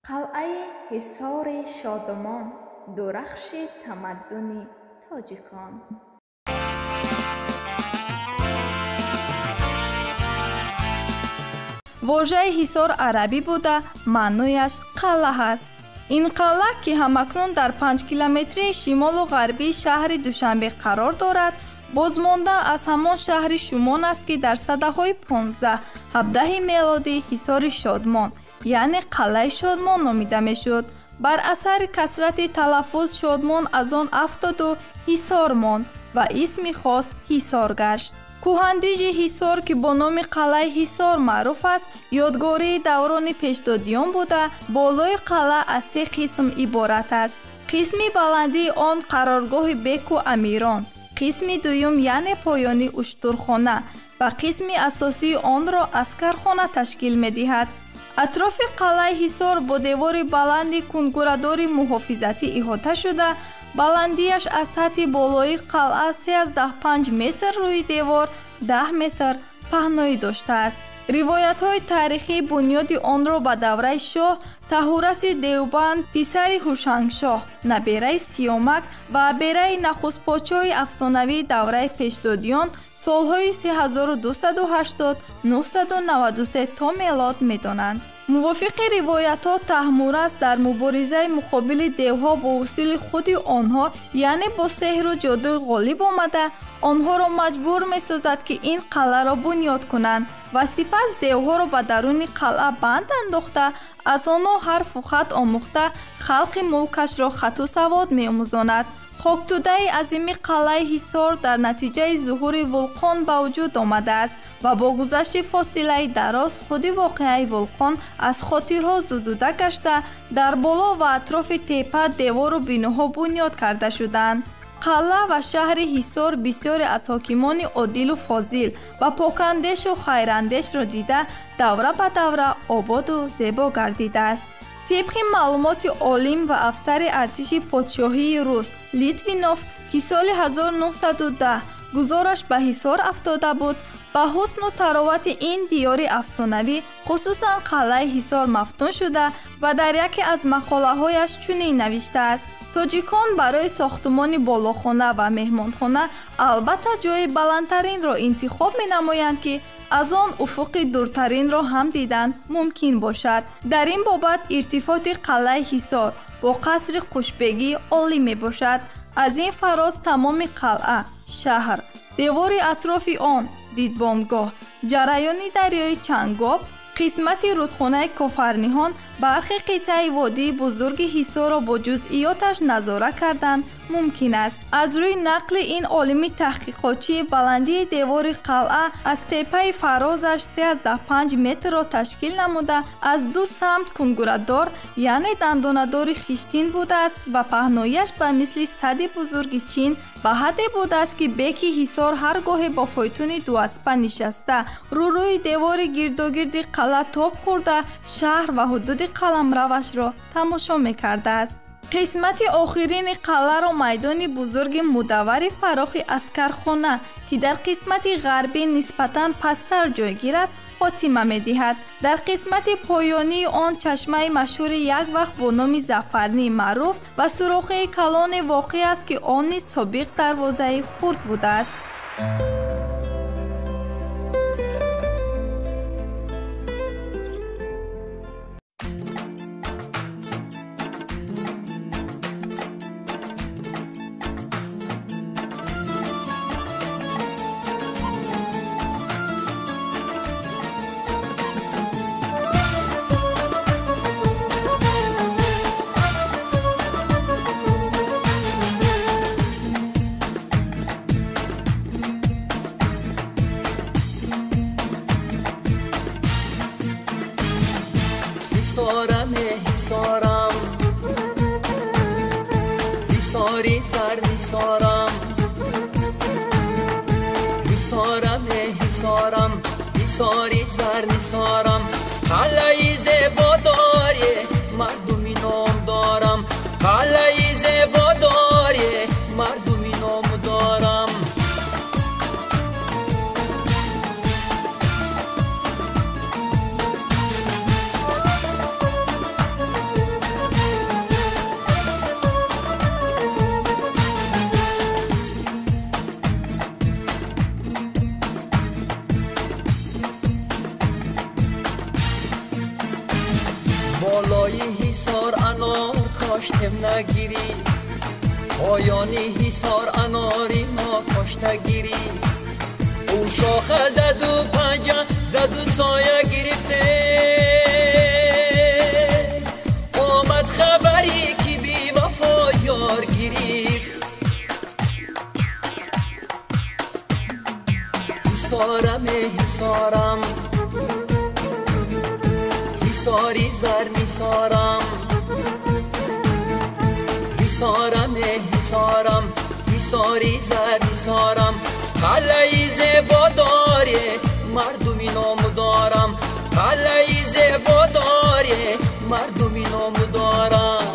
قلعه حصار شادمان، درخش تمدن تاجیکان. واژه حصار عربی بوده، معنایش قلعه است. این قلعه که همکنون در 5 کیلومتری شمال و غربی شهر دوشنبه قرار دارد، بازمانده از همان شهر شومان است که در سده‌های 15-17 میلادی حصار شادمان یعنی قلعه شادمان نامیده میشد. بر اثر کثرت تلفظ شادمان از آن افتاد و حصار ماند و اسم خاص حصار گشت. کوهندیج حصار که با نام قلعه حصار معروف است، یادگاری دوران پیشدادیان بوده. بالای قلعه از 3 قسم عبارت است. قسم بلندی آن قرارگاه بیک و امیران، قسم دوم یعنی پایانی اشترخانه و قسم اساسی آن را عسکرخانه تشکیل می‌دهد. اطراف قلعه حصار با دیوار بلندی کنگوره‌دار محافظتی احاطه شده. بلندیش از سطح بالای قلعه 13.5 متر روی دیوار 10 متر پهنایی داشته است. روایت‌های تاریخی بنیاد آن را به دوره شاه طهوررس دیوبند پسر هوشنگشاه، نبیره سیامک و بیره نخست پادشاه افسانوی دوره پیشدادیان سالهای 3280-993 تا میلاد می‌دانند. موافق روایت‌ها طهمورث در مبارزه مقابل دیوها با اصول خود آنها یعنی با سحر و جادو غالب آمده، آنها را مجبور می‌سازد که این قلعه را بنیاد کنند و سپس دیوها را به درون قلعه بند انداخته، از آنها حرف و خط آموخته خلق ملکش را خط و سواد می‌آموزاند. خاکتوده عظیم قلعه حصار در نتیجه ظهور ولکان به وجود آمده است و با گذشت فاصله دراز خود واقعه ولکان از خاطرها زدوده گشته در بالا و اطراف تپه دیوار و بناها بنیاد کرده شدند. قلعه و شهر حصار بسیاری از حاکمان عادل و فاضل و پاکاندیش و خیراندیش را دیده دوره به دوره آباد و زیبا گردیده است. طبق معلومات عالم و افسر ارتش پادشاهی روس لیتوینوف که سال 1910 گذارش به حصار افتاده بود، به حسن و تراوت این دیار افسانوی خصوصا قلعه حصار مفتون شده و در یکی از مقاله‌هایش چنین نوشته است: تاجیکان برای ساختمان بالاخانه و مهمانخانه البته جای بلندترین را انتخاب می‌نمایند که از آن افق دورترین را هم دیدن ممکن باشد. در این بابت ارتفاع قلعه حصار با قصر قوشبگی عالی می باشد. از این فراز تمام قلعه، شهر، دیوار اطراف آن، دیدبانگاه، جریان دریای چنگاب، قسمت رودخانه کافرنیهان، برخی قطعه وادی بزرگ حصار را با جزئیاتش نظاره کردن ممکن است. از روی نقل این عالم تحقیقاتی، بلندی دیوار قلعه از تپه فرازش 13.5 متر را تشکیل نموده از دو سمت کنگوره‌دار یعنی دندانه‌دار خشتین بوده است و پهنایش به مثل سد بزرگ چین به حدی بوده است که بیک حصار هر گاه با فایتون دو اسبه نشسته روی دیوار گرداگرد قلعه تاب خورده شهر و حدود قلمروش را تماشا می‌کرده است. قسمت آخرین قلعه را میدان بزرگ مدور فراخ عسکرخانه که در قسمت غربی نسبتاً پستر جایگیر است خاتمه می‌دهد. در قسمت پایانی آن چشمه مشهور یک وقت با نام زعفرانی معروف و سوراخ کلان واقع است که آن نیز سابق دروازه خرد بوده است. حصاری زر نثارم قلعه زیبا داری مردمی نام دارم قلعه زیبا داری مردمی نام دارم بالای حصار انار کاشتم نگیری، پایانی حصار اناری ما کاشته گیری. او شاخه زد و پنجه زد و سایه گرفته، آمد خبری که بی وفا یار گرفت. حصارم حصارم حصاری زر میسارم، حصارم حصارم حصاری زر میسارم. قلعه زیبا داره مردمی نام دارم، قلعه زیبا داره مردمی نام دارم.